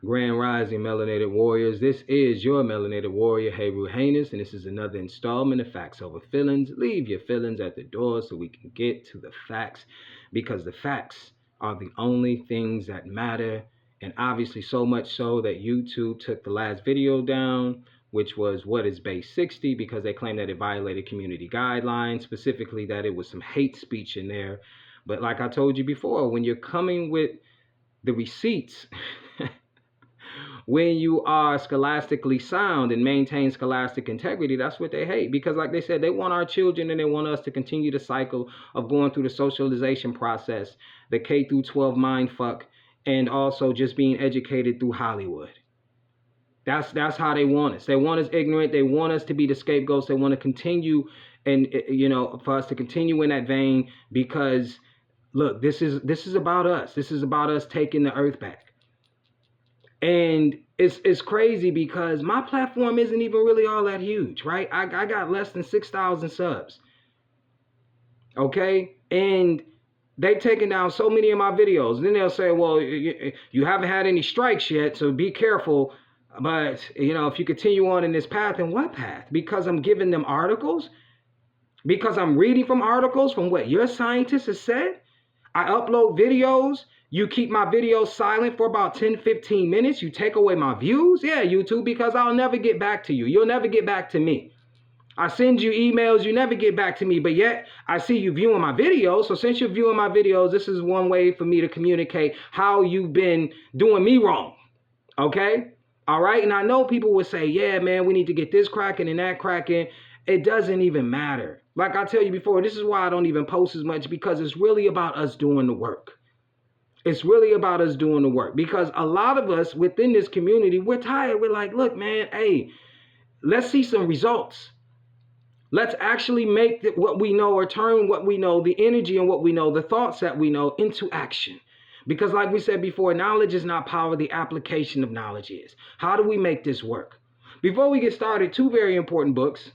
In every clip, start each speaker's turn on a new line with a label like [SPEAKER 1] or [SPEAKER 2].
[SPEAKER 1] Grand Rising Melanated Warriors. This is your Melanated Warrior, Heru Heinous, and this is another installment of Facts Over Feelings. Leave your feelings at the door so we can get to the facts, because the facts are the only things that matter. And obviously so much so that YouTube took the last video down, which was what is base 60, because they claimed that it violated community guidelines, specifically that it was some hate speech in there. But like I told you before, when you're coming with the receipts, when you are scholastically sound and maintain scholastic integrity, that's what they hate. Because like they said, they want our children and they want us to continue the cycle of going through the socialization process, the K through 12 mind fuck, and also just being educated through Hollywood. That's how they want us. They want us ignorant. They want us to be the scapegoats. They want to continue, and for us to continue in that vein, because look, this is about us. This is about us taking the earth back. And it's crazy because my platform isn't even really all that huge, right? I got less than 6,000 subs. Okay? And they've taken down so many of my videos. And then they'll say, well, you haven't had any strikes yet, so be careful. But, if you continue on in this path, then what path? Because I'm giving them articles? Because I'm reading from articles from what your scientist has said? I upload videos. You keep my videos silent for about 10, 15 minutes. You take away my views. Yeah, YouTube, because I'll never get back to you. You'll never get back to me. I send you emails. You never get back to me. But yet I see you viewing my videos. So since you're viewing my videos, this is one way for me to communicate how you've been doing me wrong. Okay? All right. And I know people would say, yeah, man, we need to get this cracking and that cracking. It doesn't even matter. Like I tell you before, this is why I don't even post as much, because it's really about us doing the work. It's really about us doing the work, because a lot of us within this community, we're tired. We're like, look, man, hey, let's see some results. Let's actually make what we know, or turn what we know, the energy and what we know, the thoughts that we know, into action. Because like we said before, knowledge is not power. The application of knowledge is. How do we make this work? Before we get started, two very important books.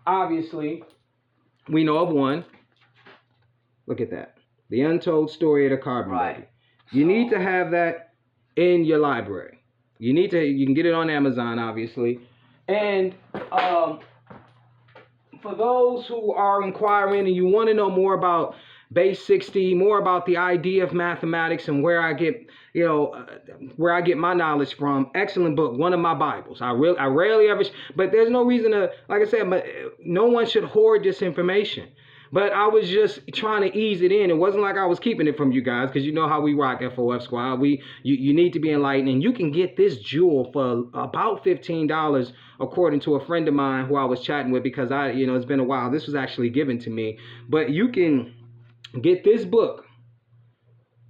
[SPEAKER 1] Obviously, we know of one. Look at that. The Untold Story of the Carbon Baby. You need to have that in your library. You can get it on Amazon, obviously. And for those who are inquiring and you want to know more about base 60, more about the idea of mathematics and where I get, where I get my knowledge from, excellent book, one of my Bibles. I rarely ever, but there's no reason to, like I said, but no one should hoard this information. But I was just trying to ease it in. It wasn't like I was keeping it from you guys, because you know how we rock FOF Squad. You need to be enlightened. And you can get this jewel for about $15, according to a friend of mine who I was chatting with, because it's been a while. This was actually given to me. But you can get this book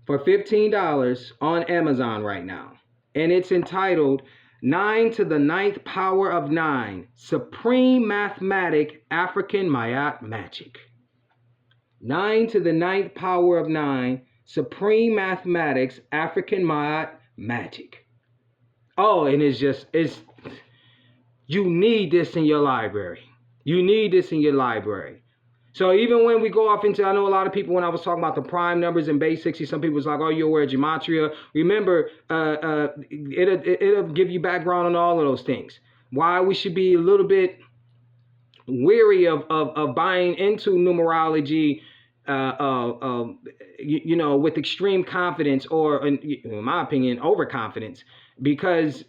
[SPEAKER 1] for $15 on Amazon right now. And it's entitled 9 to the 9th Power of 9, Supreme Mathematic African Mayat Magic. 9 to the 9th Power of 9, Supreme Mathematics, African Mayat Magic. Oh, and you need this in your library. You need this in your library. So even when we go off into, I know a lot of people, when I was talking about the prime numbers in base 60, some people was like, oh, you're aware of gematria. Remember, it'll give you background on all of those things. Why we should be a little bit weary of buying into numerology, with extreme confidence, or in my opinion, overconfidence, because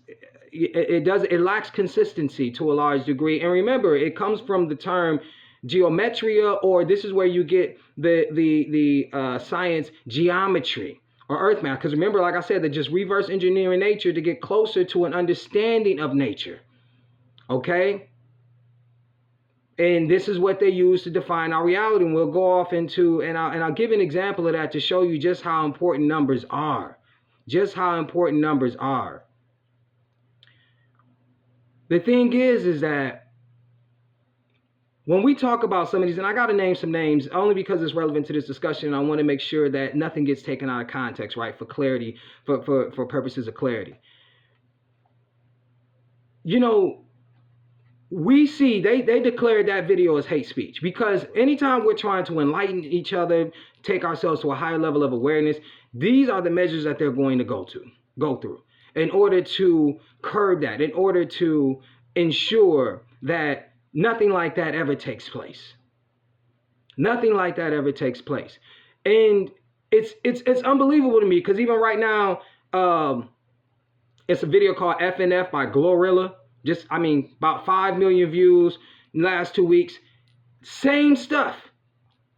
[SPEAKER 1] it lacks consistency to a large degree. And remember, it comes from the term geometria, or this is where you get the science geometry or earth math. Because remember, like I said, they're just reverse engineering nature to get closer to an understanding of nature. Okay? And this is what they use to define our reality. And we'll go off into, and I'll give an example of that to show you just how important numbers are. Just how important numbers are. The thing is that when we talk about some of these, and I got to name some names only because it's relevant to this discussion. I want to make sure that nothing gets taken out of context, right? For clarity, for purposes of clarity. We see they declared that video as hate speech, because anytime we're trying to enlighten each other, take ourselves to a higher level of awareness, these are the measures that they're going to go through. in order to curb that, in order to ensure that nothing like that ever takes place. Nothing like that ever takes place. And it's unbelievable to me, because even right now, it's a video called FNF by Glorilla. About 5 million views in the last 2 weeks. Same stuff,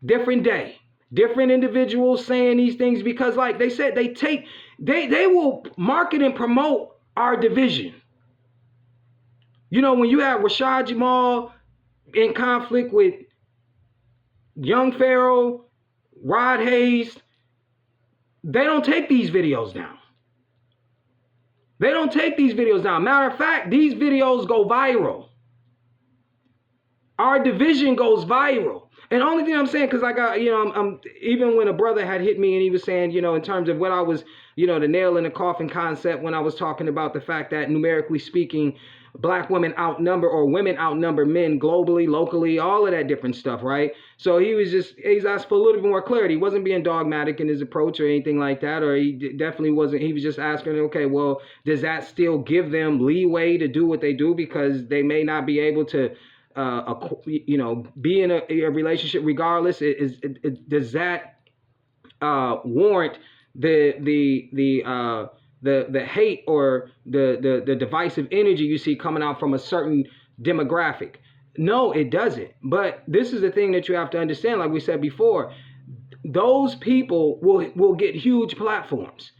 [SPEAKER 1] different day, different individuals saying these things, because like they said, they will market and promote our division. You know, when you have Rashad Jamal in conflict with Young Pharaoh, Rod Hayes, they don't take these videos down. They don't take these videos down. Matter of fact, these videos go viral. Our division goes viral. And the only thing I'm saying, because I got, I'm even when a brother had hit me and he was saying, in terms of what I was, the nail in the coffin concept, when I was talking about the fact that numerically speaking, Black women outnumber, or women outnumber men globally, locally, all of that different stuff, right? So he's asked for a little bit more clarity. He wasn't being dogmatic in his approach or anything like that, or he definitely wasn't. He was just asking, okay, well, does that still give them leeway to do what they do, because they may not be able to be in a relationship regardless? Does that warrant the hate or the divisive energy you see coming out from a certain demographic? No, it doesn't. But this is the thing that you have to understand. Like we said before, those people will get huge platforms.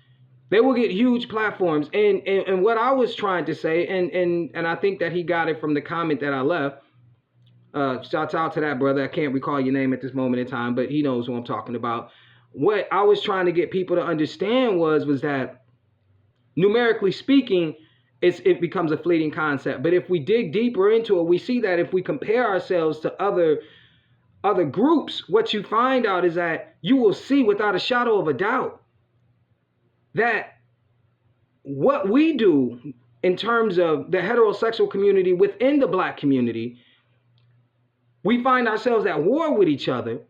[SPEAKER 1] They will get huge platforms. And what I was trying to say, and I think that he got it from the comment that I left. Shouts out to that brother. I can't recall your name at this moment in time, but he knows who I'm talking about. What I was trying to get people to understand was that, numerically speaking, it becomes a fleeting concept. But if we dig deeper into it, we see that if we compare ourselves to other groups, what you find out is that you will see without a shadow of a doubt that what we do in terms of the heterosexual community within the Black community, we find ourselves at war with each other,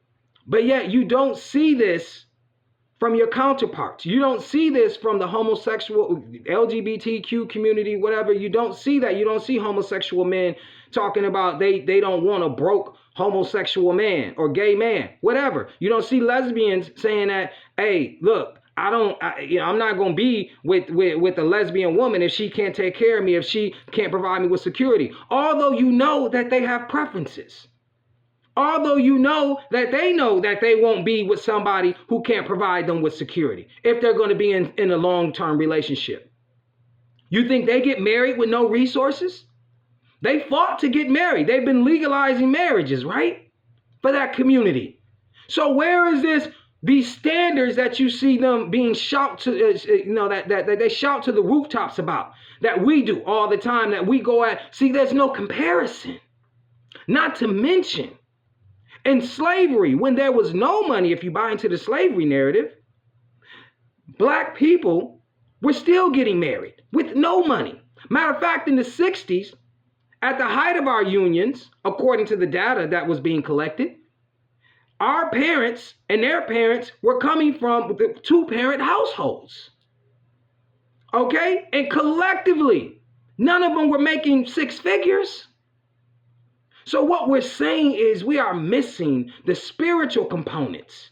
[SPEAKER 1] but yet you don't see this from your counterparts. You don't see this from the homosexual, LGBTQ community, whatever. You don't see that. You don't see homosexual men talking about they don't want a broke homosexual man or gay man, whatever. You don't see lesbians saying that, hey, look, I'm not going to be with a lesbian woman if she can't take care of me, if she can't provide me with security. Although you know that they have preferences. Although you know that they won't be with somebody who can't provide them with security if they're going to be in a long-term relationship. You think they get married with no resources? They fought to get married. They've been legalizing marriages, right? For that community. So where is these standards that you see them being shout to, that they shout to the rooftops about, that we do all the time, that we go at? See, there's no comparison. Not to mention, in slavery, when there was no money, if you buy into the slavery narrative, Black people were still getting married with no money. Matter of fact, in the 60s, at the height of our unions, according to the data that was being collected, our parents and their parents were coming from the 2-parent households. Okay? And collectively, none of them were making 6 figures. So what we're saying is we are missing the spiritual components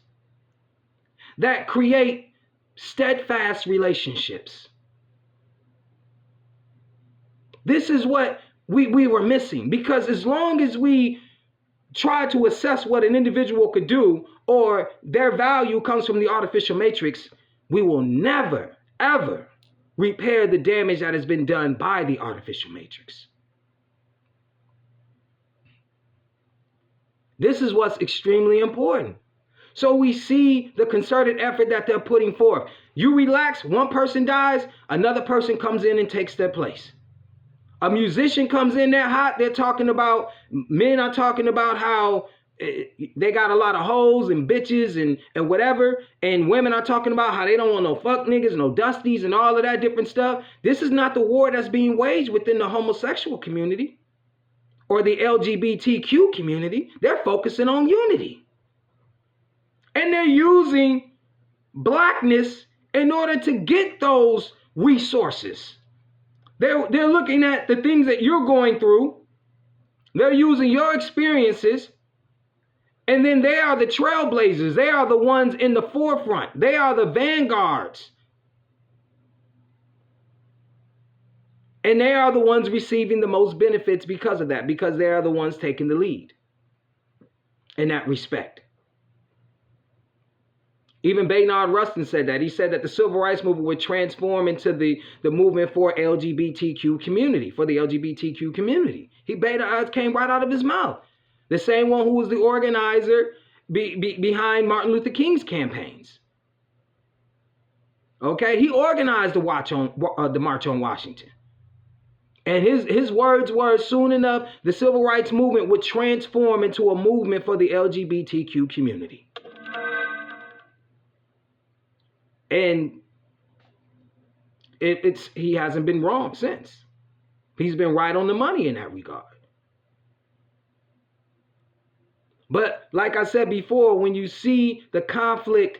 [SPEAKER 1] that create steadfast relationships. This is what we were missing, because as long as we try to assess what an individual could do, or their value comes from the artificial matrix, we will never, ever repair the damage that has been done by the artificial matrix. This is what's extremely important. So we see the concerted effort that they're putting forth. You relax, one person dies, another person comes in and takes their place. A musician comes in there hot, they're talking about, men are talking about how they got a lot of hoes and bitches and whatever, and women are talking about how they don't want no fuck niggas, no dusties, and all of that different stuff. This is not the war that's being waged within the homosexual community or the LGBTQ community. They're focusing on unity. And they're using Blackness in order to get those resources. They're looking at the things that you're going through. They're using your experiences. And then they are the trailblazers. They are the ones in the forefront. They are the vanguards. And they are the ones receiving the most benefits because of that, because they are the ones taking the lead in that respect. Even Baynard Rustin said that. He said that the civil rights movement would transform into the movement for LGBTQ community, for the LGBTQ community. Baynard came right out of his mouth. The same one who was the organizer behind Martin Luther King's campaigns. Okay, he organized the March on Washington. And his words were, soon enough, the civil rights movement would transform into a movement for the LGBTQ community. And he hasn't been wrong since. He's been right on the money in that regard. But like I said before, when you see the conflict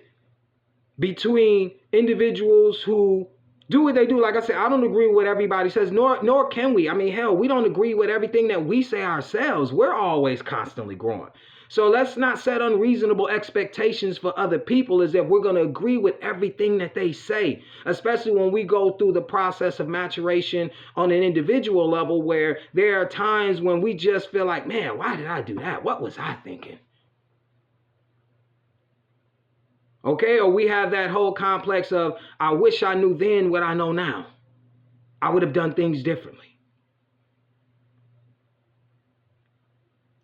[SPEAKER 1] between individuals who do what they do, like I said, I don't agree with what everybody says, nor can we. I mean, hell, we don't agree with everything that we say ourselves. We're always constantly growing. So let's not set unreasonable expectations for other people as if we're going to agree with everything that they say, especially when we go through the process of maturation on an individual level, where there are times when we just feel like, man, why did I do that? What was I thinking? Okay, or we have that whole complex of, I wish I knew then what I know now. I would have done things differently.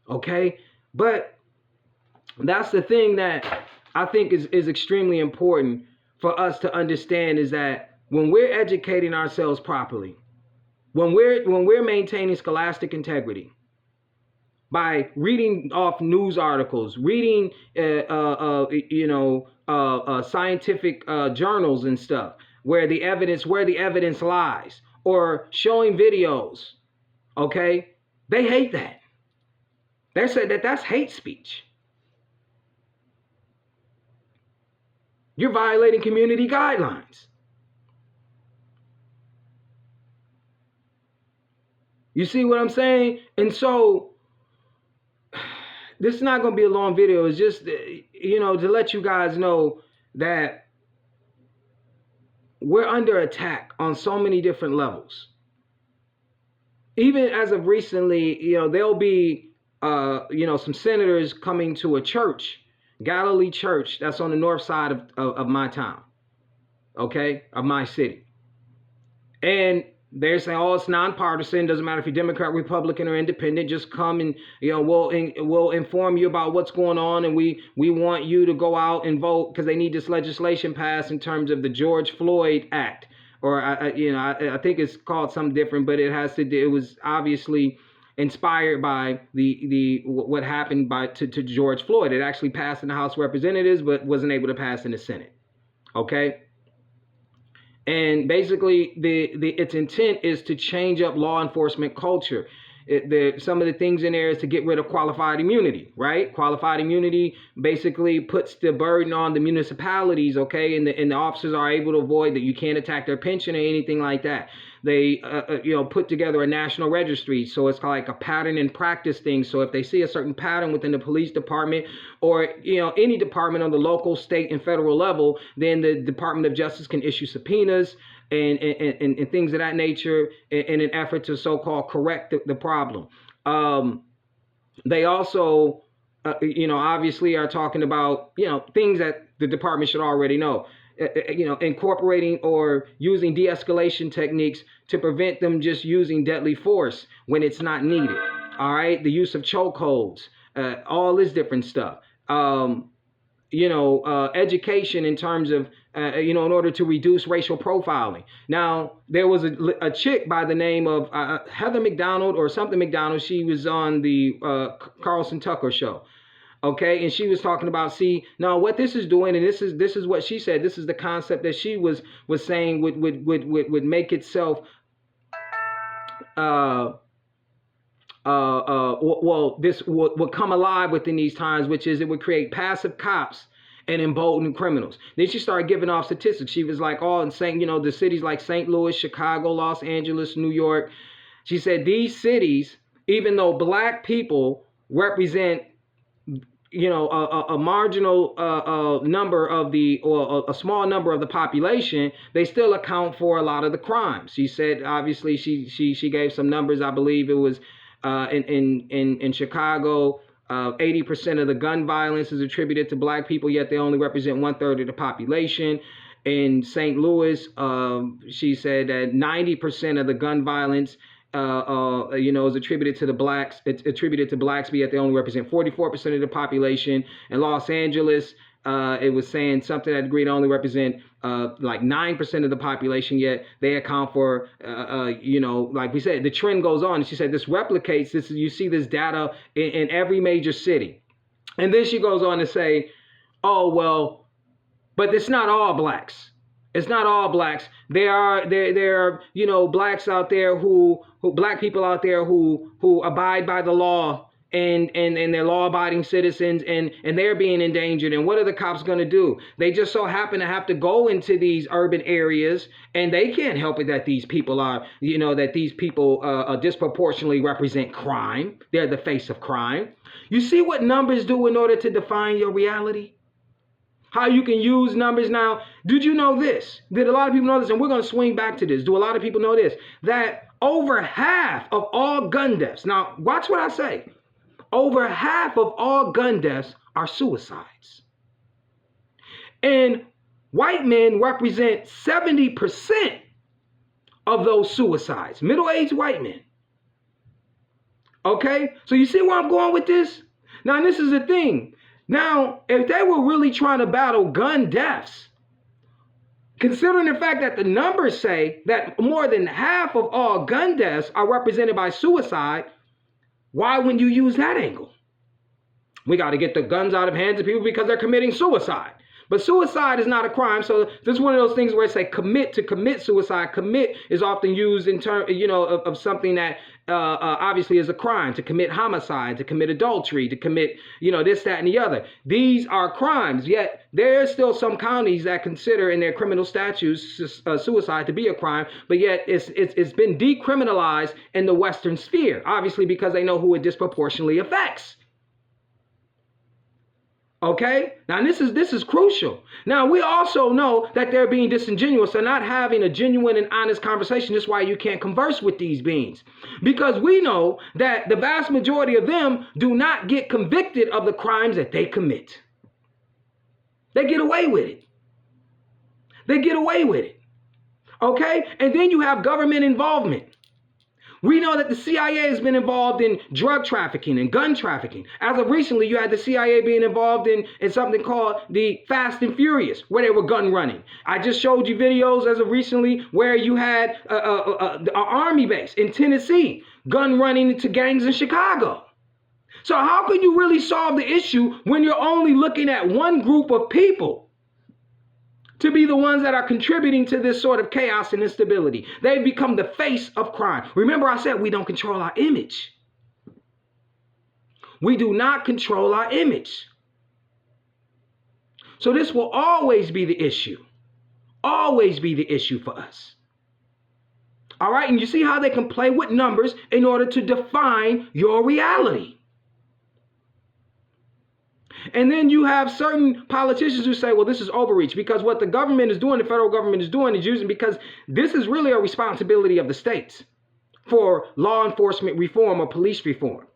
[SPEAKER 1] Okay, but that's the thing that I think is extremely important for us to understand, is that when we're educating ourselves properly, when we're maintaining scholastic integrity, by reading off news articles, reading scientific journals and stuff, where the evidence lies, or showing videos, okay, they hate that. They said that that's hate speech. You're violating community guidelines. You see what I'm saying? And so this is not going to be a long video. It's just, to let you guys know that we're under attack on so many different levels. Even as of recently, there'll be, some senators coming to a church, Galilee Church, that's on the north side of my town, okay, of my city. And they're saying, oh, it's nonpartisan. Doesn't matter if you're Democrat, Republican, or independent. Just come and, we'll inform you about what's going on. And we want you to go out and vote, because they need this legislation passed in terms of the George Floyd Act. Or, I think it's called something different, but it was obviously inspired by what happened to George Floyd. It actually passed in the House of Representatives, but wasn't able to pass in the Senate. Okay. And basically, its intent is to change up law enforcement culture. Some of the things in there is to get rid of qualified immunity, right? Qualified immunity basically puts the burden on the municipalities, okay? And the officers are able to avoid that. You can't attack their pension or anything like that. They, put together a national registry. So it's like a pattern and practice thing. So if they see a certain pattern within the police department, or, any department on the local, state, and federal level, then the Department of Justice can issue subpoenas and things of that nature in an effort to so-called correct the problem. They also, obviously are talking about, things that the department should already know. Incorporating or using de-escalation techniques to prevent them just using deadly force when it's not needed. All right, the use of chokeholds, all this different stuff. Education in terms of, in order to reduce racial profiling. Now, there was a chick by the name of Heather McDonald or something McDonald. She was on the Carlson Tucker show. Okay, and she was talking about, now what this is doing, and this is what she said. This is the concept that she was saying would make itself, this would come alive within these times, which is it would create passive cops and embolden criminals. Then she started giving off statistics. She was like, oh, and saying, the cities like St. Louis, Chicago, Los Angeles, New York. She said these cities, even though black people represent, a marginal number of or a small number of the population, they still account for a lot of the crimes. She said, obviously, she gave some numbers. I believe it was in Chicago. 80% of the gun violence is attributed to black people, yet they only represent 1/3 of the population. In St. Louis, she said that 90% of the gun violence, is attributed to the blacks. It's attributed to blacks, but yet they only represent 44% of the population. In Los Angeles, it was saying something that agreed to only represent like 9% of the population, yet they account for, like we said, the trend goes on. And she said this replicates this. You see this data in every major city. And then she goes on to say, oh, well, but it's not all blacks. It's not all blacks. There are blacks out there who black people out there who abide by the law and they're law-abiding citizens and they're being endangered. And what are the cops going to do? They just so happen to have to go into these urban areas, and they can't help it that these people are, disproportionately represent crime. They're the face of crime. You see what numbers do in order to define your reality? How you can use numbers. Now, did you know this? Did a lot of people know this? And we're going to swing back to this. Do a lot of people know this? That over half of all gun deaths, now watch what I say, over half of all gun deaths are suicides. And white men represent 70% of those suicides, middle-aged white men. Okay? So you see where I'm going with this? Now, this is the thing. Now, if they were really trying to battle gun deaths, considering the fact that the numbers say that more than half of all gun deaths are represented by suicide, why wouldn't you use that angle? We got to get the guns out of hands of people because they're committing suicide. But suicide is not a crime. So this is one of those things where I say commit to commit suicide. Commit is often used in terms, of something that obviously is a crime. To commit homicide, to commit adultery, to commit, this, that, and the other. These are crimes. Yet there are still some counties that consider in their criminal statutes suicide to be a crime. But yet it's been decriminalized in the Western sphere, obviously because they know who it disproportionately affects. Okay, now this is crucial. Now we also know that they're being disingenuous. They're not having a genuine and honest conversation. That's why you can't converse with these beings, because we know that the vast majority of them do not get convicted of the crimes that they commit. They get away with it. They get away with it. Okay, and then you have government involvement. We know that the CIA has been involved in drug trafficking and gun trafficking. As of recently, you had the CIA being involved in something called the Fast and Furious, where they were gun running. I just showed you videos as of recently where you had an army base in Tennessee, gun running to gangs in Chicago. So how can you really solve the issue when you're only looking at one group of people to be the ones that are contributing to this sort of chaos and instability? They've become the face of crime. Remember, I said we don't control our image. We do not control our image. So this will always be the issue. Always be the issue for us. All right, and you see how they can play with numbers in order to define your reality. And then you have certain politicians who say, well, this is overreach, because what the government is doing, the federal government is doing, is using, because this is really a responsibility of the states for law enforcement reform or police reform.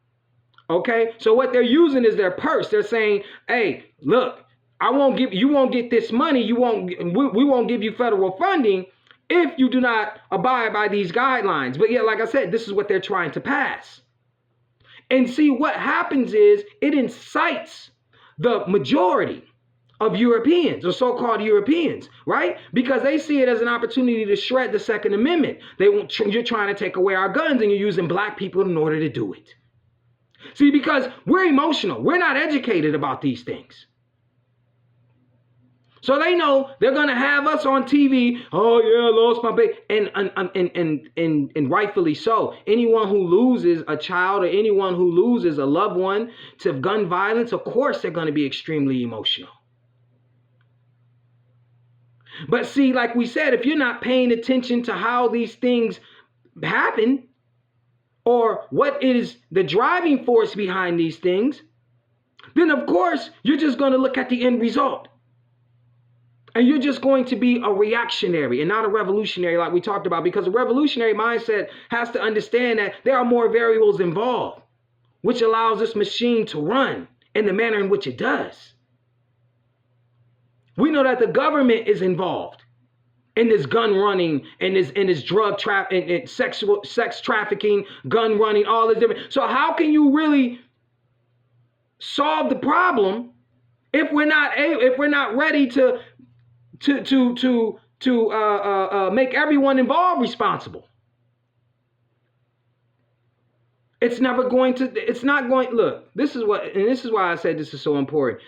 [SPEAKER 1] Okay, so what they're using is their purse. They're saying, hey, look, you won't get this money. We won't give you federal funding if you do not abide by these guidelines. But yet, like I said, this is what they're trying to pass. And see, what happens is it incites the majority of Europeans, or so-called Europeans, right? Because they see it as an opportunity to shred the Second Amendment. You're trying to take away our guns, and you're using black people in order to do it. See, because we're emotional. We're not educated about these things. So they know they're going to have us on TV. Oh, yeah, I lost my baby. And rightfully so. Anyone who loses a child or anyone who loses a loved one to gun violence, of course, they're going to be extremely emotional. But see, like we said, if you're not paying attention to how these things happen or what is the driving force behind these things, then of course you're just going to look at the end result. And you're just going to be a reactionary and not a revolutionary like we talked about, because a revolutionary mindset has to understand that there are more variables involved, which allows this machine to run in the manner in which it does. We know that the government is involved in this gun running and this drug trafficking and sex trafficking, gun running, all this different. So how can you really solve the problem if we're not ready to make everyone involved responsible? It's not going, look, this is why I said this is so important.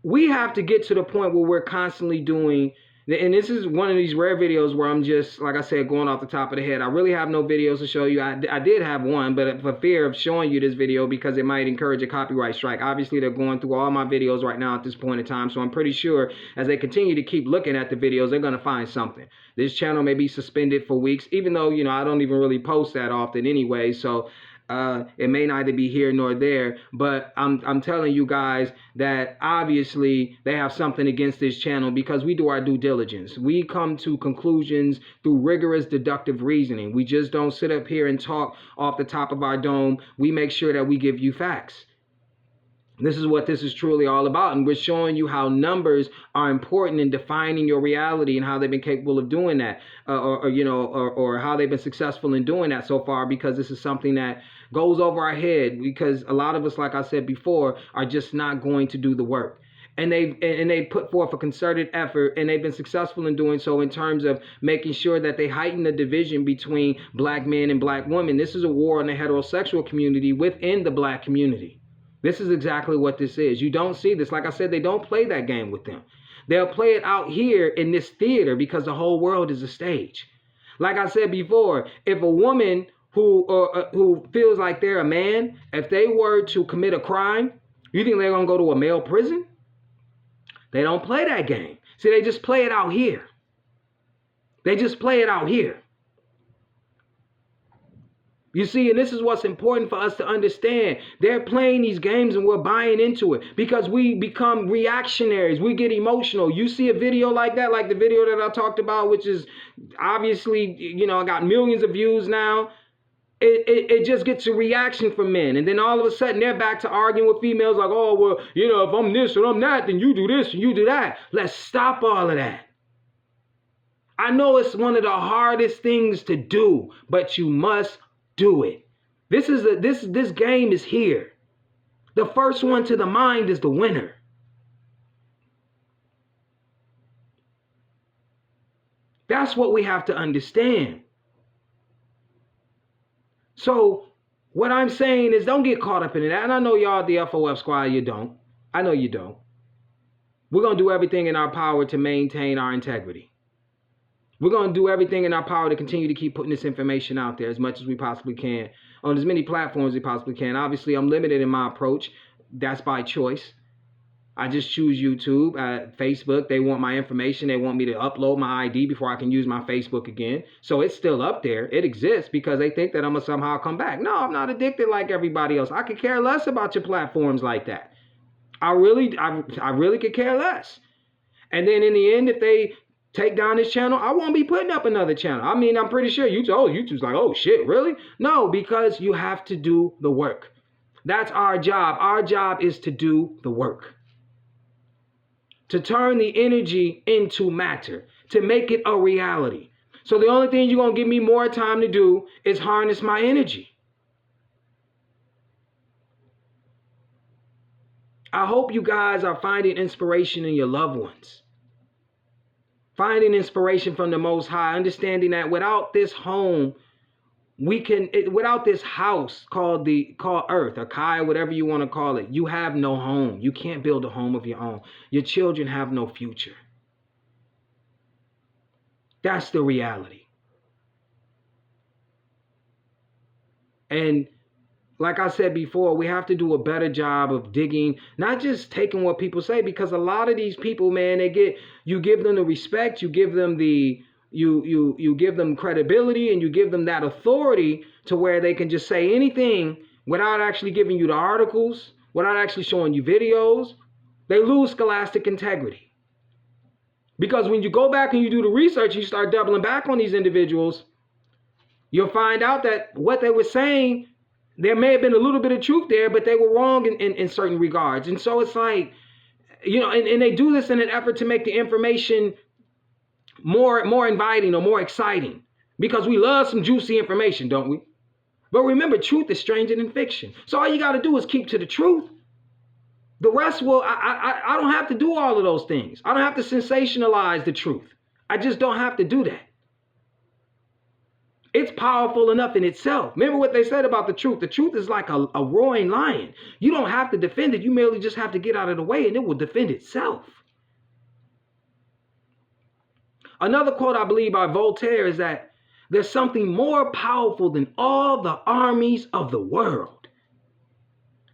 [SPEAKER 1] We have to get to the point where we're constantly doing, and this is one of these rare videos where I'm just, like I said, going off the top of the head. I really have no videos to show you. I did have one, but for fear of showing you this video because it might encourage a copyright strike. Obviously, they're going through all my videos right now at this point in time, so I'm pretty sure as they continue to keep looking at the videos, they're going to find something. This channel may be suspended for weeks, even though, I don't even really post that often anyway, so it may neither be here nor there, but I'm telling you guys that obviously they have something against this channel because we do our due diligence. We come to conclusions through rigorous deductive reasoning. We just don't sit up here and talk off the top of our dome. We make sure that we give you facts. This is what this is truly all about, and we're showing you how numbers are important in defining your reality and how they've been capable of doing that, or how they've been successful in doing that so far, because this is something that goes over our head because a lot of us, like I said before, are just not going to do the work. And they put forth a concerted effort, and they've been successful in doing so in terms of making sure that they heighten the division between black men and black women. This is a war on the heterosexual community within the black community. This is exactly what this is. You don't see this. Like I said, they don't play that game with them. They'll play it out here in this theater because the whole world is a stage. Like I said before, if a woman who feels like they're a man, if they were to commit a crime, you think they're going to go to a male prison? They don't play that game. See, they just play it out here. They just play it out here. You see, and this is what's important for us to understand. They're playing these games and we're buying into it because we become reactionaries. We get emotional. You see a video like that, like the video that I talked about, which is obviously, I got millions of views now. It just gets a reaction from men. And then all of a sudden they're back to arguing with females like, oh, well, if I'm this and I'm that, then you do this and you do that. Let's stop all of that. I know it's one of the hardest things to do, but you must do it. This game is here. The first one to the mind is the winner. That's what we have to understand. So what I'm saying is don't get caught up in that. And I know y'all, the FOF squad, you don't. I know you don't. We're going to do everything in our power to maintain our integrity. We're going to do everything in our power to continue to keep putting this information out there as much as we possibly can on as many platforms as we possibly can. Obviously, I'm limited in my approach. That's by choice. I just choose YouTube, Facebook. They want my information. They want me to upload my ID before I can use my Facebook again. So it's still up there. It exists because they think that I'm going to somehow come back. No, I'm not addicted like everybody else. I could care less about your platforms like that. I really could care less. And then in the end, if they take down this channel, I won't be putting up another channel. I mean, I'm pretty sure YouTube's like, oh shit, really? No, because you have to do the work. That's our job. Our job is to do the work. To turn the energy into matter. To make it a reality. So the only thing you're going to give me more time to do is harness my energy. I hope you guys are finding inspiration in your loved ones. Finding inspiration from the Most High, understanding that without this home, without this house called Earth, or Kai, whatever you want to call it, you have no home. You can't build a home of your own. Your children have no future. That's the reality. And like I said before, we have to do a better job of digging, not just taking what people say, because a lot of these people, man, you give them the respect, you give them you give them credibility, and you give them that authority to where they can just say anything without actually giving you the articles, without actually showing you videos. They lose scholastic integrity. Because when you go back and you do the research, you start doubling back on these individuals, you'll find out that what they were saying, there may have been a little bit of truth there, but they were wrong in certain regards. And so it's like, and they do this in an effort to make the information more inviting or more exciting, because we love some juicy information, don't we? But remember, truth is stranger than fiction. So all you got to do is keep to the truth. The rest I don't have to do all of those things. I don't have to sensationalize the truth. I just don't have to do that. It's powerful enough in itself. Remember what they said about the truth. The truth is like a roaring lion. You don't have to defend it. You merely just have to get out of the way, and it will defend itself. Another quote I believe by Voltaire is that there's something more powerful than all the armies of the world,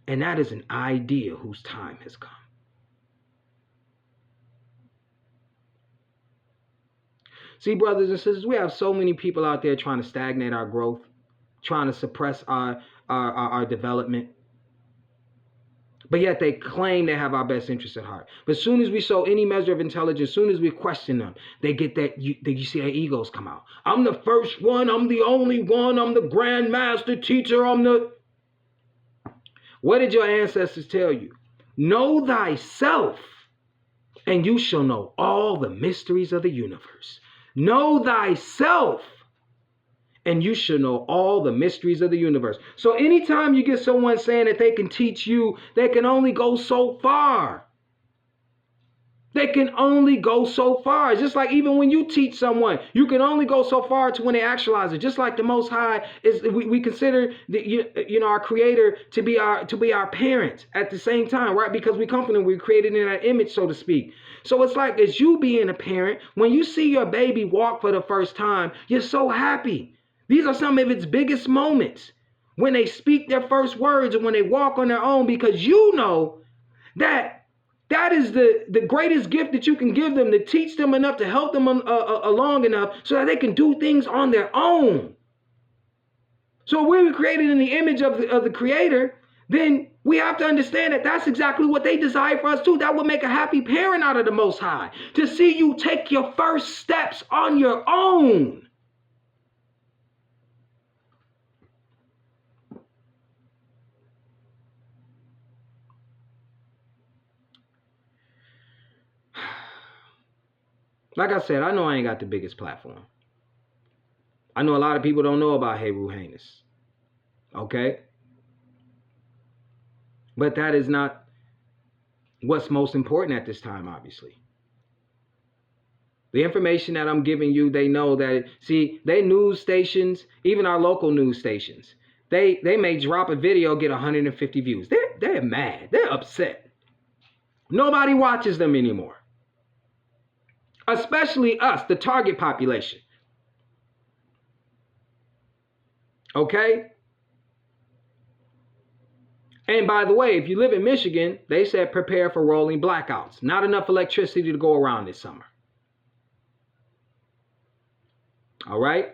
[SPEAKER 1] and that is an idea whose time has come. See, brothers and sisters, we have so many people out there trying to stagnate our growth, trying to suppress our development. But yet they claim they have our best interests at heart. But as soon as we show any measure of intelligence, as soon as we question them, they get that, you see their egos come out. I'm the first one. I'm the only one. I'm the grand master teacher. What did your ancestors tell you? Know thyself, and you shall know all the mysteries of the universe. Know thyself, and you shall know all the mysteries of the universe. So anytime you get someone saying that they can teach you, they can only go so far. They can only go so far. It's just like even when you teach someone, you can only go so far to when they actualize it. Just like the Most High is, we consider our Creator to be our parents at the same time, right? Because we come from Him, we're created in that image, so to speak. So it's like as you being a parent, when you see your baby walk for the first time, you're so happy. These are some of its biggest moments, when they speak their first words and when they walk on their own, because you know that is the greatest gift that you can give them, to teach them enough, to help them along enough so that they can do things on their own. So if we were created in the image of the Creator, then we have to understand that that's exactly what they desire for us too. That would make a happy parent out of the Most High, to see you take your first steps on your own. Like I said, I know I ain't got the biggest platform. I know a lot of people don't know about Hey Ruhanis. Okay? But that is not what's most important at this time, obviously. The information that I'm giving you, they know that, they news stations, even our local news stations, they may drop a video, get 150 views. They're mad. They're upset. Nobody watches them anymore. Especially us, the target population. Okay? And by the way, if you live in Michigan, they said prepare for rolling blackouts. Not enough electricity to go around this summer. All right?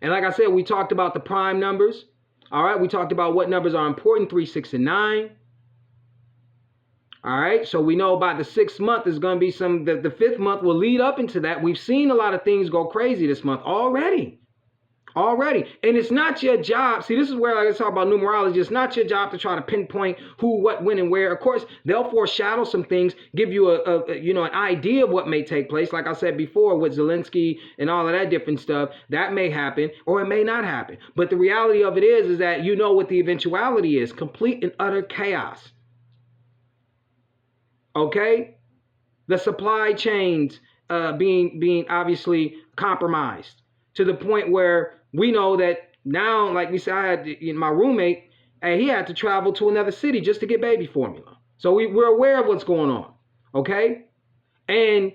[SPEAKER 1] And like I said, we talked about the prime numbers. All right? We talked about what numbers are important, 3, 6, and 9. All right, so we know about the 6th month is going to be the 5th month will lead up into that. We've seen a lot of things go crazy this month already. And it's not your job. See, this is where I talk about numerology. It's not your job to try to pinpoint who, what, when, and where. Of course, they'll foreshadow some things, give you an idea of what may take place. Like I said before, with Zelensky and all of that different stuff, that may happen or it may not happen. But the reality of it is that you know what the eventuality is: complete and utter chaos. Okay, the supply chains being obviously compromised to the point where we know that now, like we said, I had my roommate, and he had to travel to another city just to get baby formula. So we're aware of what's going on. Okay, and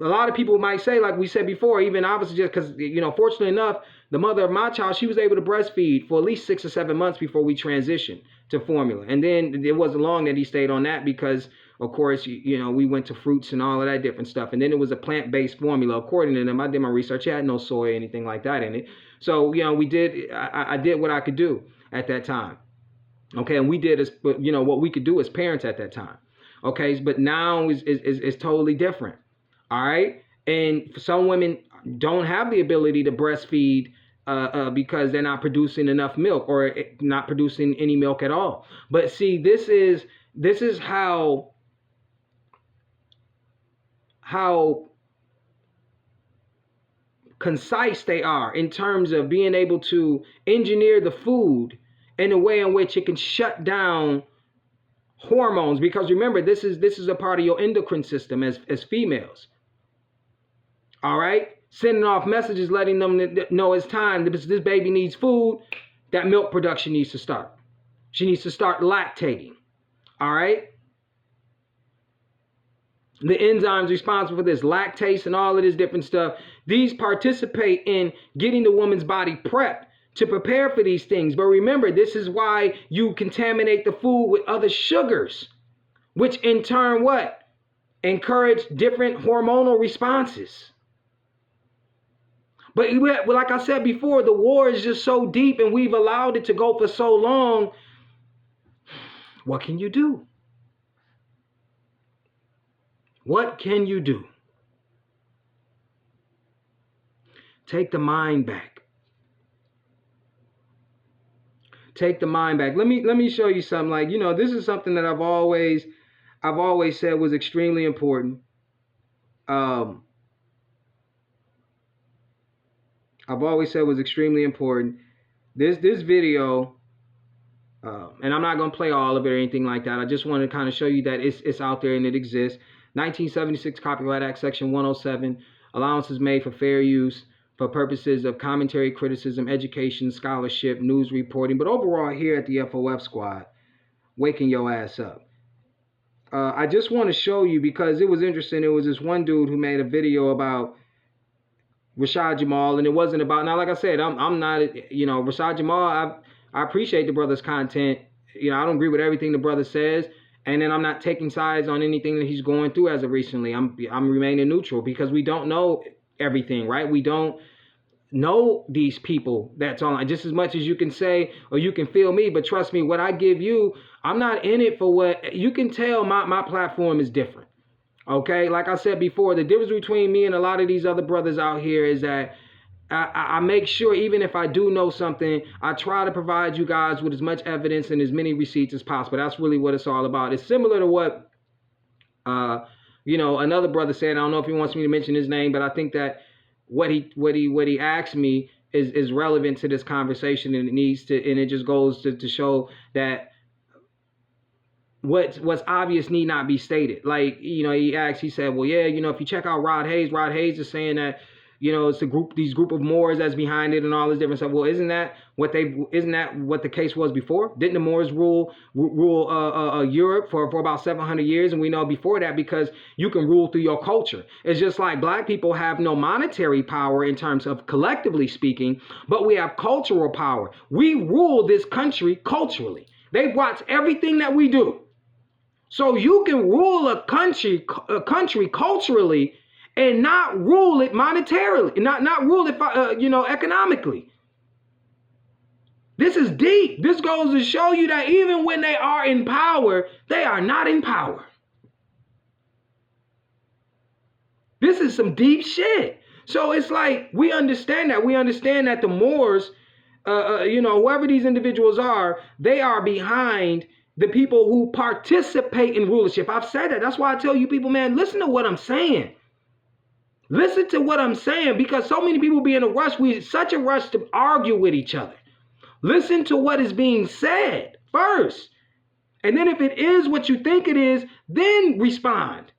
[SPEAKER 1] a lot of people might say, like we said before, even obviously just because, fortunately enough, The mother of my child, she was able to breastfeed for at least 6 or 7 months before we transitioned to formula. And then it wasn't long that he stayed on that because, of course, we went to fruits and all of that different stuff. And then it was a plant-based formula. According to them, I did my research. It had no soy or anything like that in it. So, I did what I could do at that time. Okay, and we did what we could do as parents at that time. Okay, but now is totally different. All right, and some women don't have the ability to breastfeed because they're not producing enough milk or not producing any milk at all. But see, this is how concise they are in terms of being able to engineer the food in a way in which it can shut down hormones. Because remember, this is a part of your endocrine system as females. All right, sending off messages letting them know it's time. This baby needs food. That milk production needs to start. She needs to start lactating. All right. The enzymes responsible for this, lactase and all of this different stuff, these participate in getting the woman's body prepped to prepare for these things. But remember, this is why you contaminate the food with other sugars, which in turn what? Encourage different hormonal responses. But like I said before, the war is just so deep and we've allowed it to go for so long. What can you do? What can you do? Take the mind back. Take the mind back. Let me show you something. Like, this is something that I've always said was extremely important. I've always said was extremely important. This video, and I'm not going to play all of it or anything like that. I just want to kind of show you that it's out there and it exists. 1976 Copyright Act, Section 107, allowances made for fair use for purposes of commentary, criticism, education, scholarship, news reporting. But overall, here at the FOF Squad, waking your ass up. I just want to show you because it was interesting. It was this one dude who made a video about Rashad Jamal, and it wasn't about, now like I said, I'm not, Rashad Jamal, I appreciate the brother's content. I don't agree with everything the brother says, and then I'm not taking sides on anything that he's going through as of recently. I'm remaining neutral because we don't know everything, right? We don't know these people that's online just as much as you can say or you can feel me, but trust me, what I give you, I'm not in it for what you can tell. My platform is different. Okay, like I said before, the difference between me and a lot of these other brothers out here is that I make sure, even if I do know something, I try to provide you guys with as much evidence and as many receipts as possible. That's really what it's all about. It's similar to what, another brother said. I don't know if he wants me to mention his name, but I think that what he asked me is relevant to this conversation, and it just goes to show that what's obvious need not be stated. Like, he said, well, yeah, if you check out Rod Hayes is saying that, it's these group of Moors that's behind it and all this different stuff. Well, isn't that what the case was before? Didn't the Moors rule Europe for about 700 years? And we know before that, because you can rule through your culture. It's just like black people have no monetary power in terms of collectively speaking, but we have cultural power. We rule this country culturally. They watch everything that we do. So you can rule a country culturally and not rule it monetarily, not rule it, economically. This is deep. This goes to show you that even when they are in power, they are not in power. This is some deep shit. So it's like, we understand that. We understand that the Moors, whoever these individuals are, they are behind the people who participate in rulership. I've said that. That's why I tell you people, man, listen to what I'm saying. Listen to what I'm saying, because so many people be in a rush. Such a rush to argue with each other. Listen to what is being said first. And then if it is what you think it is, then respond.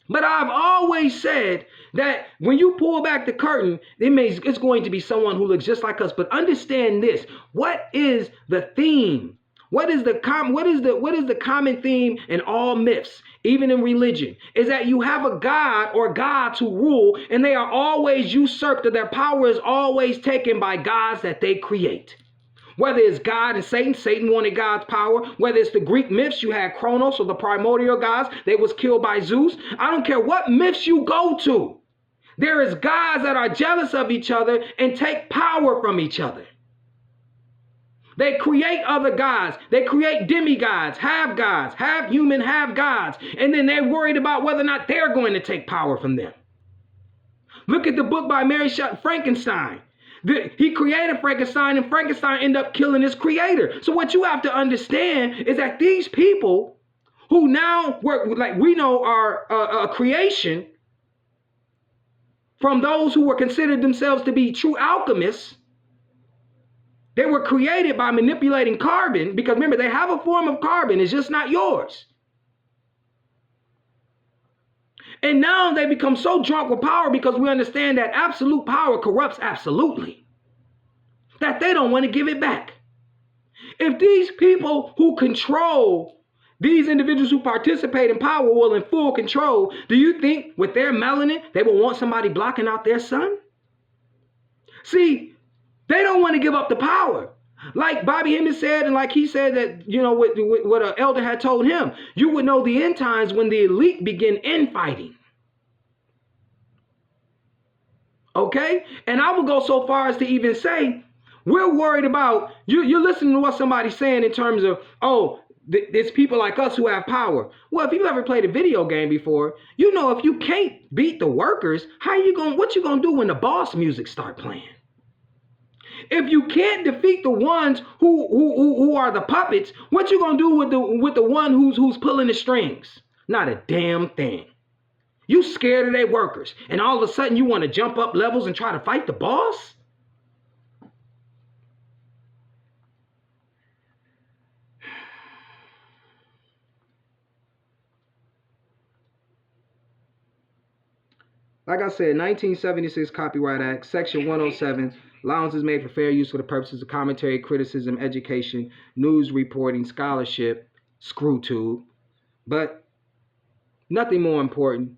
[SPEAKER 1] But I've always said that when you pull back the curtain, it's going to be someone who looks just like us. But understand this. What is the theme? What is the common theme in all myths, even in religion, is that you have a god or gods who rule, and they are always usurped, or their power is always taken by gods that they create. Whether it's God and Satan, Satan wanted God's power. Whether it's the Greek myths, you had Kronos or the primordial gods, they was killed by Zeus. I don't care what myths you go to. There is gods that are jealous of each other and take power from each other. They create other gods. They create demigods, half human, half gods. And then they're worried about whether or not they're going to take power from them. Look at the book by Mary Shelley, Frankenstein. He created Frankenstein, and Frankenstein ended up killing his creator. So what you have to understand is that these people who now work, like we know, are a creation from those who were considered themselves to be true alchemists. They were created by manipulating carbon, because remember, they have a form of carbon, it's just not yours. And now they become so drunk with power, because we understand that absolute power corrupts absolutely, that they don't want to give it back. If these people who control, these individuals who participate in power will in full control, do you think with their melanin, they will want somebody blocking out their sun? See, they don't want to give up the power. Like Bobby Hemmings said, and like he said that, you know, what an elder had told him, you would know the end times when the elite begin infighting. Okay? And I would go so far as to even say, we're worried about, you're listening to what somebody's saying in terms of, oh, it's people like us who have power. Well, if you've ever played a video game before, you know if you can't beat the workers, what you gonna do when the boss music start playing? If you can't defeat the ones who are the puppets, what you gonna do with the one who's pulling the strings? Not a damn thing. You scared of their workers, and all of a sudden you want to jump up levels and try to fight the boss? Like I said, 1976 Copyright Act, Section 107, allowance is made for fair use for the purposes of commentary, criticism, education, news reporting, scholarship, screw tube, but nothing more important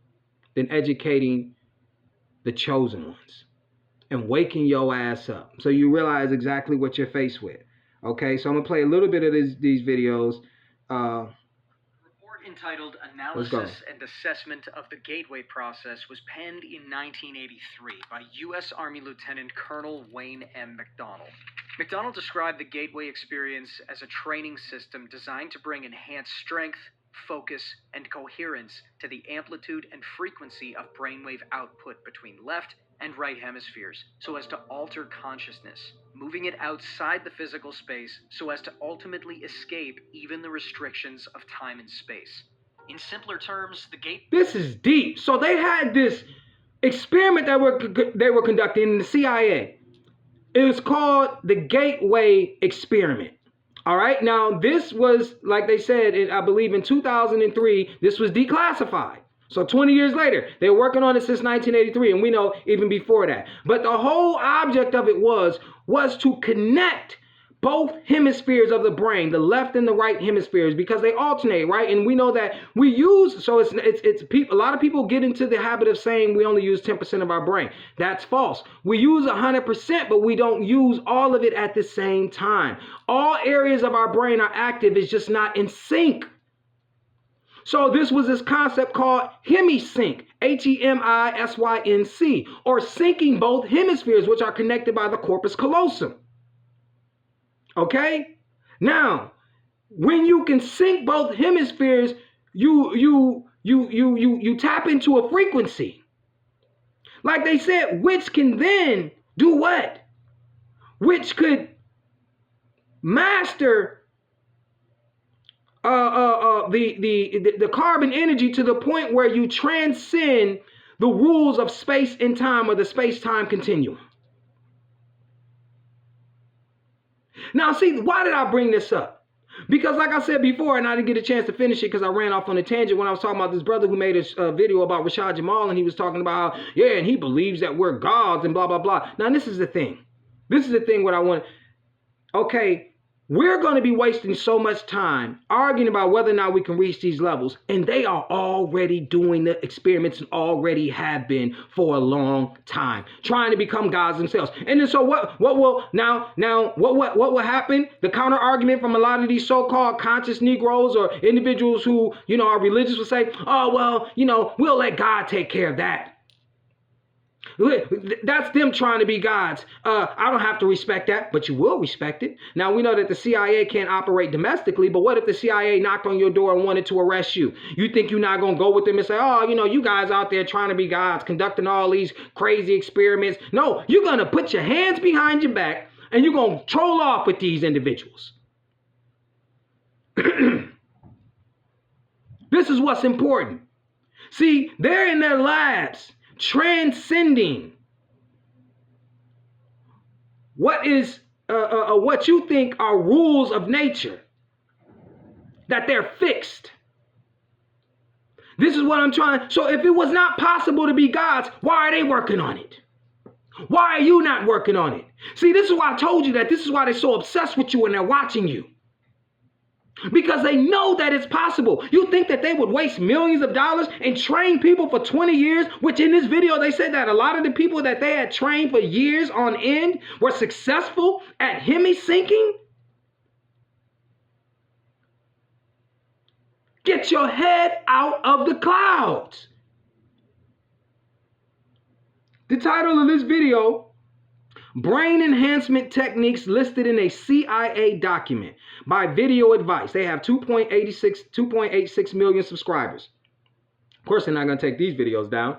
[SPEAKER 1] than educating the chosen ones and waking your ass up so you realize exactly what you're faced with. Okay, so I'm going to play a little bit of these videos.
[SPEAKER 2] Entitled Analysis and Assessment of the Gateway Process was penned in 1983 by U.S. Army Lieutenant Colonel Wayne M. McDonald. McDonald described the Gateway experience as a training system designed to bring enhanced strength, focus, and coherence to the amplitude and frequency of brainwave output between left and right hemispheres, so as to alter consciousness, moving it outside the physical space so as to ultimately escape even the restrictions of time and space. In simpler terms,
[SPEAKER 1] This is deep. So they had this experiment that they were conducting in the CIA. It was called the Gateway Experiment. All right. Now, this was, like they said, I believe in 2003, this was declassified. So 20 years later, they were working on it since 1983, and we know even before that. But the whole object of it was to connect both hemispheres of the brain, the left and the right hemispheres, because they alternate, right? And we know that we use, so it's people. A lot of people get into the habit of saying we only use 10% of our brain. That's false. We use 100%, but we don't use all of it at the same time. All areas of our brain are active, it's just not in sync. So this was this concept called hemisync, Hemisync, or syncing both hemispheres, which are connected by the corpus callosum. Okay? Now, when you can sync both hemispheres, you tap into a frequency. Like they said, which can then do what? Which could master the carbon energy to the point where you transcend the rules of space and time, or the space-time continuum. Now, see, why did I bring this up? Because like I said before, and I didn't get a chance to finish it because I ran off on a tangent when I was talking about this brother who made a video about Rashad Jamal, and he was talking about how, yeah, and he believes that we're gods and blah, blah, blah. Now, this is the thing. This is the thing what I want. Okay, we're going to be wasting so much time arguing about whether or not we can reach these levels. And they are already doing the experiments and already have been for a long time, trying to become gods themselves. And then so what will happen? The counter argument from a lot of these so-called conscious Negroes or individuals who, are religious will say, oh, well, we'll let God take care of that. That's them trying to be gods. I don't have to respect that, but you will respect it. Now, we know that the CIA can't operate domestically, but what if the CIA knocked on your door and wanted to arrest you? You think you're not going to go with them and say, oh, you guys out there trying to be gods, conducting all these crazy experiments. No, you're going to put your hands behind your back and you're going to troll off with these individuals. This is what's important. See, they're in their labs, transcending what you think are rules of nature, that they're fixed. This is what I'm trying. So if it was not possible to be gods, why are they working on it? Why are you not working on it? See, this is why I told you that this is why they're so obsessed with you and they're watching you. Because they know that it's possible. You think that they would waste millions of dollars and train people for 20 years, which in this video they said that a lot of the people that they had trained for years on end were successful at hemi-syncing? Get your head out of the clouds. The title of this video, Brain Enhancement Techniques Listed in a CIA Document by Video Advice. They have 2.86 million subscribers. Of course, they're not going to take these videos down.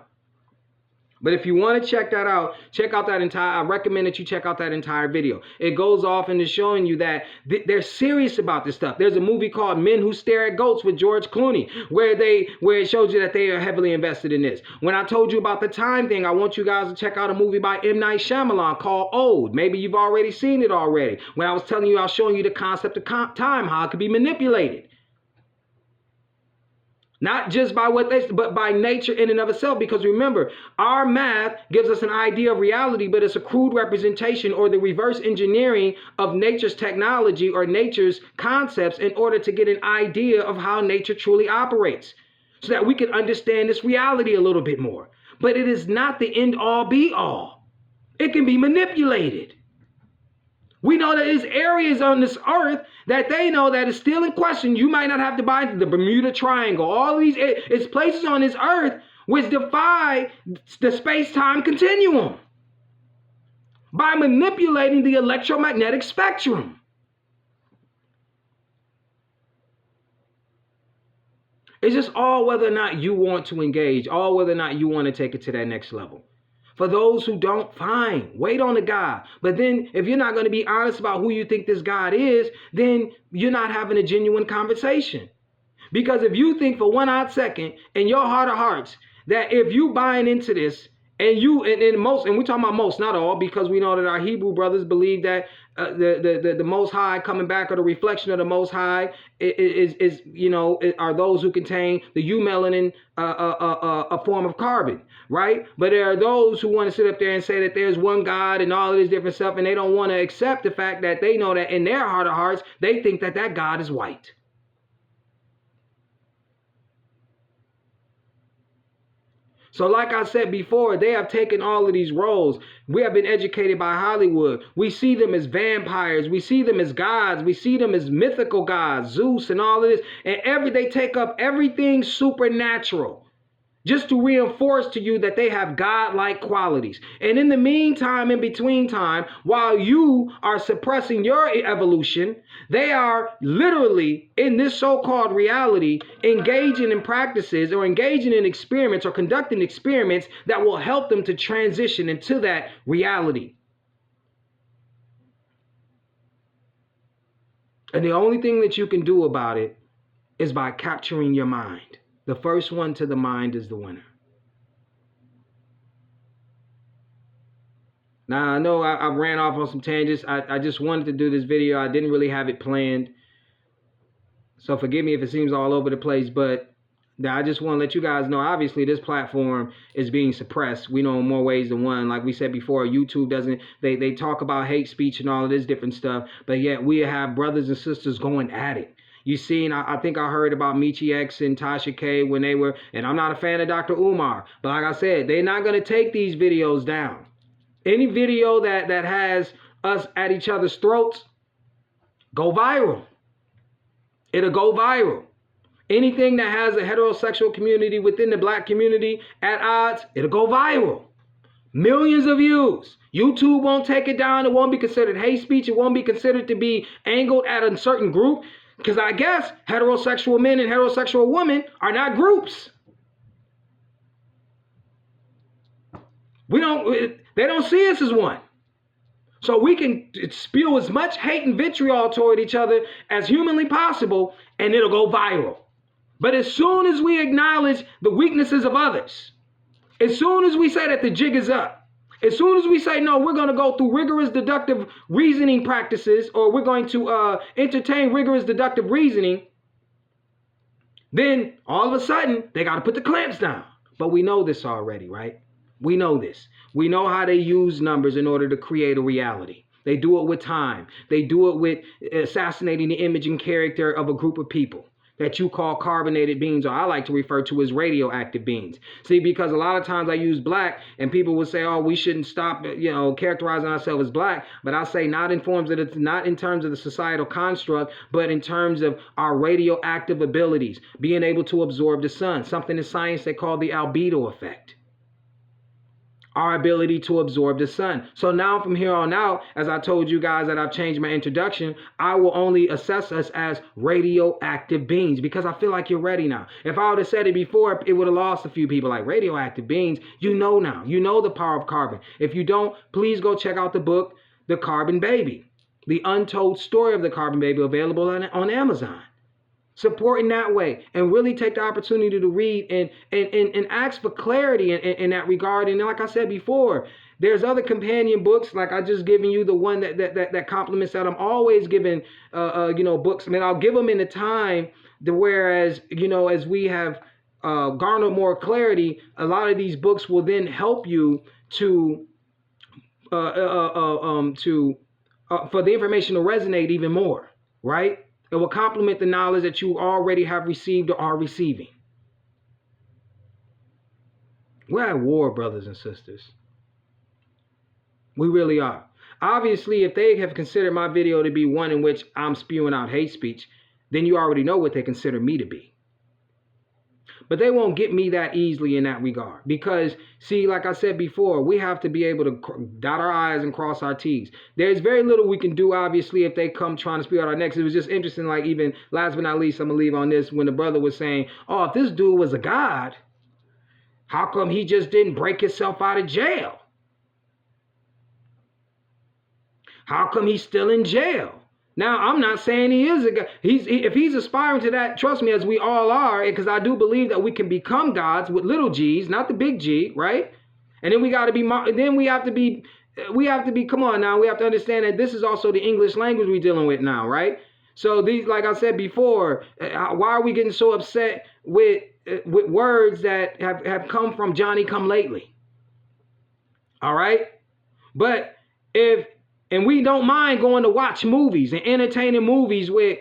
[SPEAKER 1] But if you want to check that out, I recommend that you check out that entire video. It goes off into showing you that they're serious about this stuff. There's a movie called Men Who Stare at Goats with George Clooney, where it shows you that they are heavily invested in this. When I told you about the time thing, I want you guys to check out a movie by M. Night Shyamalan called Old. Maybe you've already seen it already. When I was telling you, I was showing you the concept of time, how it could be manipulated. Not just by but by nature in and of itself. Because remember, our math gives us an idea of reality, but it's a crude representation or the reverse engineering of nature's technology or nature's concepts in order to get an idea of how nature truly operates, so that we can understand this reality a little bit more. But it is not the end all be all. It can be manipulated. We know that there's areas on this earth that they know that is still in question. You might not have to buy the Bermuda Triangle. All of these, it's places on this earth which defy the space-time continuum by manipulating the electromagnetic spectrum. It's just all whether or not you want to engage, all whether or not you want to take it to that next level. For those who don't, fine, wait on the God. But then if you're not going to be honest about who you think this God is, then you're not having a genuine conversation. Because if you think for 1 odd second in your heart of hearts that if you buying into this and we're talking about most, not all, because we know that our Hebrew brothers believe that the Most High coming back, or the reflection of the Most High are those who contain the eumelanin, a form of carbon, right? But there are those who want to sit up there and say that there's one God and all of this different stuff, and they don't want to accept the fact that they know that in their heart of hearts, they think that that God is white. So like I said before, they have taken all of these roles. We have been educated by Hollywood. We see them as vampires. We see them as gods. We see them as mythical gods, Zeus and all of this. And they take up everything supernatural just to reinforce to you that they have godlike qualities. And in the meantime, in between time, while you are suppressing your evolution, they are literally in this so-called reality engaging in practices or engaging in experiments or conducting experiments that will help them to transition into that reality. And the only thing that you can do about it is by capturing your mind. The first one to the mind is the winner. Now, I know I ran off on some tangents. I just wanted to do this video. I didn't really have it planned. So forgive me if it seems all over the place, but Now, I just want to let you guys know, obviously, this platform is being suppressed. We know in more ways than one. Like we said before, YouTube doesn't, they talk about hate speech and all of this different stuff, but yet we have brothers and sisters going at it. You seen, I think I heard about Michi X and Tasha K when they were, and I'm not a fan of Dr. Umar, but like I said, they're not going to take these videos down. Any video that has us at each other's throats, go viral. It'll go viral. Anything that has a heterosexual community within the black community at odds, it'll go viral. Millions of views. YouTube won't take it down. It won't be considered hate speech. It won't be considered to be angled at a certain group. Because I guess heterosexual men and heterosexual women are not groups. They don't see us as one. So we can spew as much hate and vitriol toward each other as humanly possible, and it'll go viral. But as soon as we acknowledge the weaknesses of others, as soon as we say that the jig is up, as soon as we say, no, we're going to go through rigorous deductive reasoning practices, or we're going to entertain rigorous deductive reasoning, then all of a sudden they got to put the clamps down. But we know this already, right? We know this. We know how they use numbers in order to create a reality. They do it with time. They do it with assassinating the image and character of a group of people that you call carbonated beings, or I like to refer to as radioactive beings. See, because a lot of times I use black and people will say, oh, we shouldn't stop, characterizing ourselves as black. But I say not in terms of the societal construct, but in terms of our radioactive abilities, being able to absorb the sun, something in science they call the albedo effect. Our ability to absorb the sun. So now from here on out, as I told you guys that I've changed my introduction, I will only assess us as radioactive beings because I feel like you're ready now. If I would have said it before, it would have lost a few people. Like radioactive beings, you know now. You know the power of carbon. If you don't, please go check out the book, The Carbon Baby. The Untold Story of the Carbon Baby, available on Amazon. Support in that way, and really take the opportunity to read and ask for clarity in that regard. And like I said before, there's other companion books, like I just given you the one that complements that. I'm always giving books. I mean, I'll give them in the time, whereas as we have garnered more clarity, a lot of these books will then help you for the information to resonate even more, right? It will complement the knowledge that you already have received or are receiving. We're at war, brothers and sisters. We really are. Obviously, if they have considered my video to be one in which I'm spewing out hate speech, then you already know what they consider me to be. But they won't get me that easily in that regard. Because, see, like I said before, we have to be able to dot our I's and cross our T's. There's very little we can do, obviously, if they come trying to spew out our necks. It was just interesting, like even last but not least, I'm going to leave on this, when the brother was saying, oh, if this dude was a god, how come he just didn't break himself out of jail? How come he's still in jail? Now, I'm not saying he is a god. If he's aspiring to that, trust me, as we all are, because I do believe that we can become gods with little g's, not the big G, right? And then we have to be, come on now, we have to understand that this is also the English language we're dealing with now, right? So these, like I said before, why are we getting so upset with words that have come from Johnny come lately? All right? But and we don't mind going to watch movies and entertaining movies with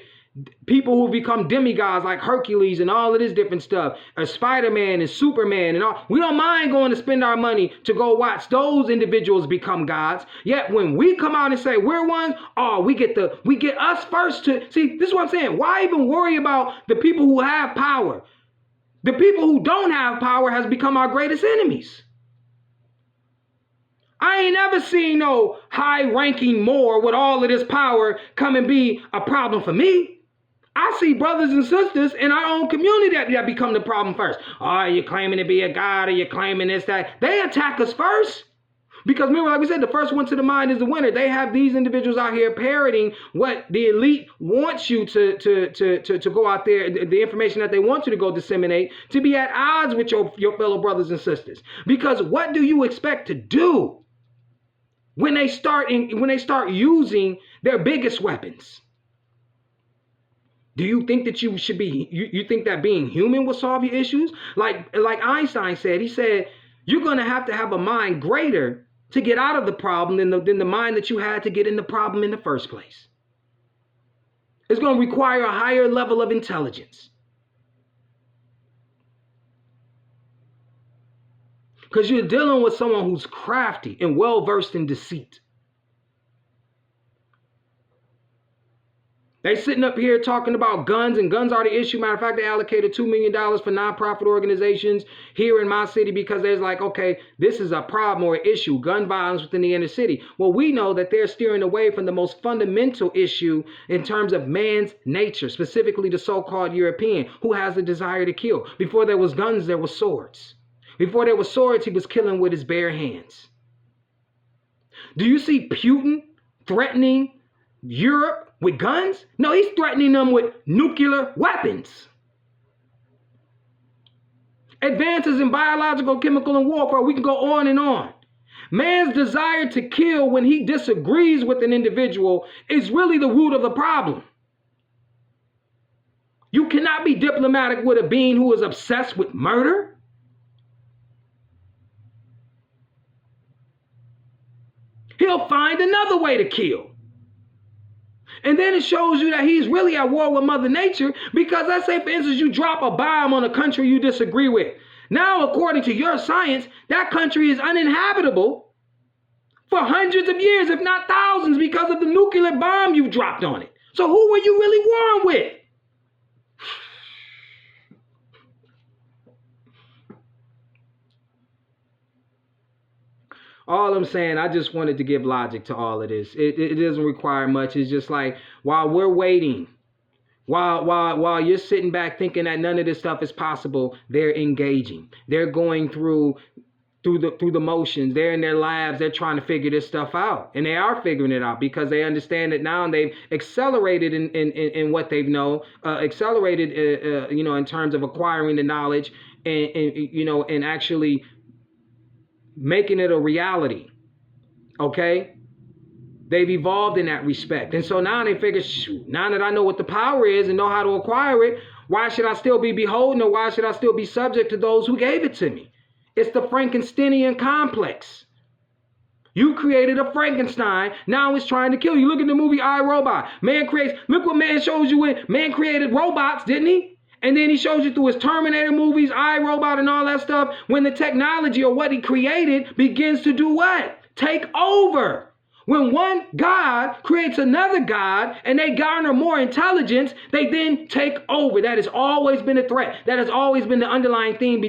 [SPEAKER 1] people who become demigods like Hercules and all of this different stuff, or Spider-Man and Superman and all. We don't mind going to spend our money to go watch those individuals become gods. Yet when we come out and say we're one, we get us first to see. This is what I'm saying. Why even worry about the people who have power? The people who don't have power has become our greatest enemies. I ain't never seen no high-ranking Moor with all of this power come and be a problem for me. I see brothers and sisters in our own community that become the problem first. Oh, you're claiming to be a god, or you're claiming this, that. They attack us first. Because remember, like we said, the first one to the mind is the winner. They have these individuals out here parroting what the elite wants you to go out there, the information that they want you to go disseminate, to be at odds with your fellow brothers and sisters. Because what do you expect to do when they start using their biggest weapons? Do you think that you should be, you think that being human will solve your issues? Like Einstein said, he said, you're going to have a mind greater to get out of the problem than the mind that you had to get in the problem in the first place. It's going to require a higher level of intelligence. Because you're dealing with someone who's crafty and well-versed in deceit. They sitting up here talking about guns, and guns are the issue. Matter of fact, they allocated $2 million for nonprofit organizations here in my city because there's like, okay, this is a problem or an issue, gun violence within the inner city. Well, we know that they're steering away from the most fundamental issue in terms of man's nature, specifically the so-called European, who has a desire to kill. Before there was guns, there were swords. Before there were swords, he was killing with his bare hands. Do you see Putin threatening Europe with guns? No, he's threatening them with nuclear weapons. Advances in biological, chemical, and warfare, we can go on and on. Man's desire to kill when he disagrees with an individual is really the root of the problem. You cannot be diplomatic with a being who is obsessed with murder. He'll find another way to kill. And then it shows you that he's really at war with Mother Nature because let's say, for instance, you drop a bomb on a country you disagree with. Now, according to your science, that country is uninhabitable for hundreds of years, if not thousands, because of the nuclear bomb you dropped on it. So who were you really warring with? All I'm saying, I just wanted to give logic to all of this. It doesn't require much. It's just like while we're waiting, while you're sitting back thinking that none of this stuff is possible, they're engaging. They're going through the motions. They're in their labs. They're trying to figure this stuff out, and they are figuring it out because they understand it now, and they've accelerated in what they've known, accelerated in terms of acquiring the knowledge and actually making it a reality. Okay? They've evolved in that respect. And so now they figure, shoot, now that I know what the power is and know how to acquire it, why should I still be beholden, or why should I still be subject to those who gave it to me? It's the Frankensteinian complex. You created a Frankenstein, now it's trying to kill you. Look at the movie I, Robot. Look what man shows you when man created robots, didn't he? And then he shows you through his Terminator movies, I, Robot, and all that stuff, when the technology or what he created begins to do what? Take over. When one God creates another God and they garner more intelligence, they then take over. That has always been a threat. That has always been the underlying theme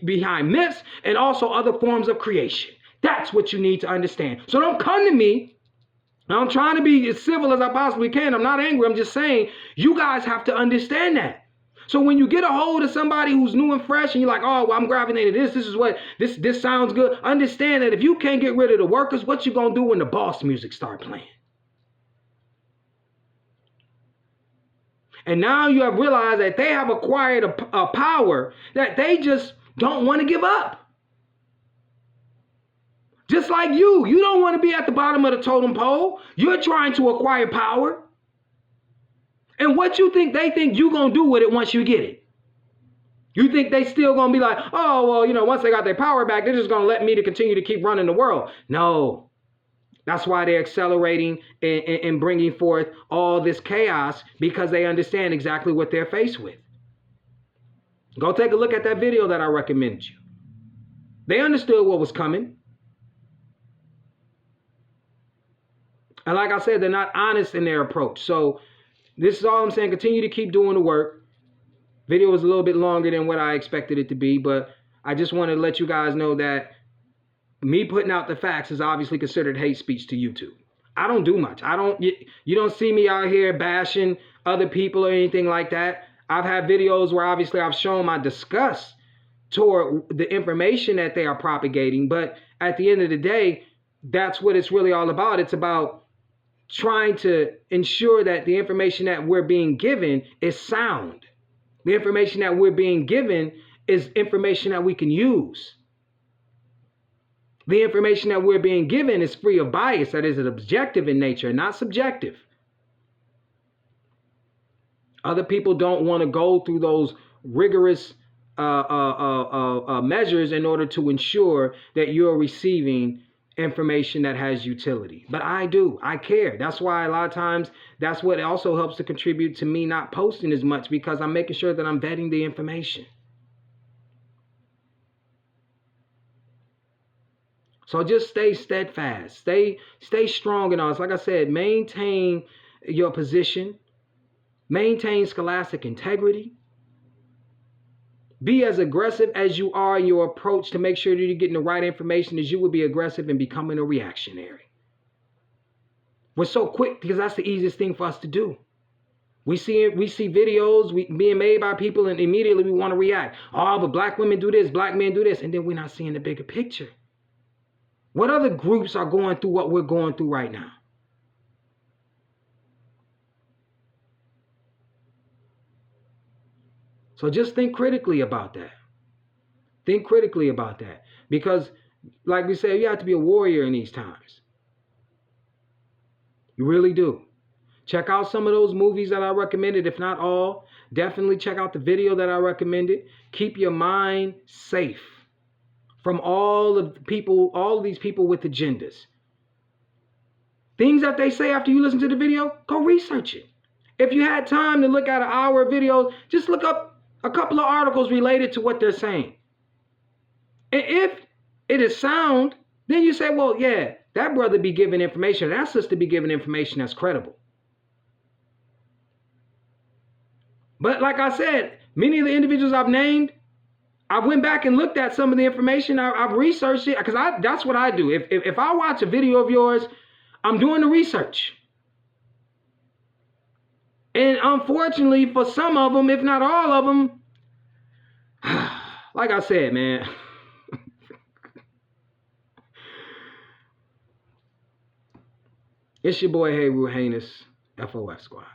[SPEAKER 1] behind myths and also other forms of creation. That's what you need to understand. So don't come to me. I'm trying to be as civil as I possibly can. I'm not angry. I'm just saying you guys have to understand that. So when you get a hold of somebody who's new and fresh and you're like, oh, well, I'm gravitating to this sounds good. Understand that if you can't get rid of the workers, what you gonna do when the boss music start playing? And now you have realized that they have acquired a power that they just don't want to give up. Just like you don't want to be at the bottom of the totem pole. You're trying to acquire power. And what you think they think you're going to do with it once you get it? You think they still going to be like, oh, well, once they got their power back, they're just going to let me to continue to keep running the world. No. That's why they're accelerating and bringing forth all this chaos, because they understand exactly what they're faced with. Go take a look at that video that I recommended you. They understood what was coming. And like I said, they're not honest in their approach. So this is all I'm saying. Continue to keep doing the work. Video was a little bit longer than what I expected it to be, but I just wanted to let you guys know that me putting out the facts is obviously considered hate speech to YouTube. I don't do much. You don't see me out here bashing other people or anything like that. I've had videos where obviously I've shown my disgust toward the information that they are propagating, but at the end of the day, that's what it's really all about. It's about trying to ensure that the information that we're being given is sound. The information that we're being given is information that we can use. The information that we're being given is free of bias, that is objective in nature, not subjective. Other people don't want to go through those rigorous measures in order to ensure that you're receiving information that has utility. But I do. I care. That's why a lot of times that's what also helps to contribute to me not posting as much, because I'm making sure that I'm vetting the information. So just stay steadfast, stay strong in all this. Like I said, maintain your position, maintain scholastic integrity. Be as aggressive as you are in your approach to make sure that you're getting the right information as you would be aggressive in becoming a reactionary. We're so quick because that's the easiest thing for us to do. We see videos being made by people and immediately we want to react. Oh, but black women do this, black men do this, and then we're not seeing the bigger picture. What other groups are going through what we're going through right now? So just think critically about that. Think critically about that. Because, like we said, you have to be a warrior in these times. You really do. Check out some of those movies that I recommended, if not all. Definitely check out the video that I recommended. Keep your mind safe from all of these people with agendas. Things that they say after you listen to the video, go research it. If you had time to look at an hour of videos, just look up a couple of articles related to what they're saying. And if it is sound, then you say, well, yeah, that brother be giving information, that sister be giving information that's credible. But like I said, many of the individuals I've named, I went back and looked at some of the information. I've researched it, because that's what I do. If I watch a video of yours, I'm doing the research. And unfortunately, for some of them, if not all of them, like I said, man, it's your boy, Hey Ruhanus, FOS Squad.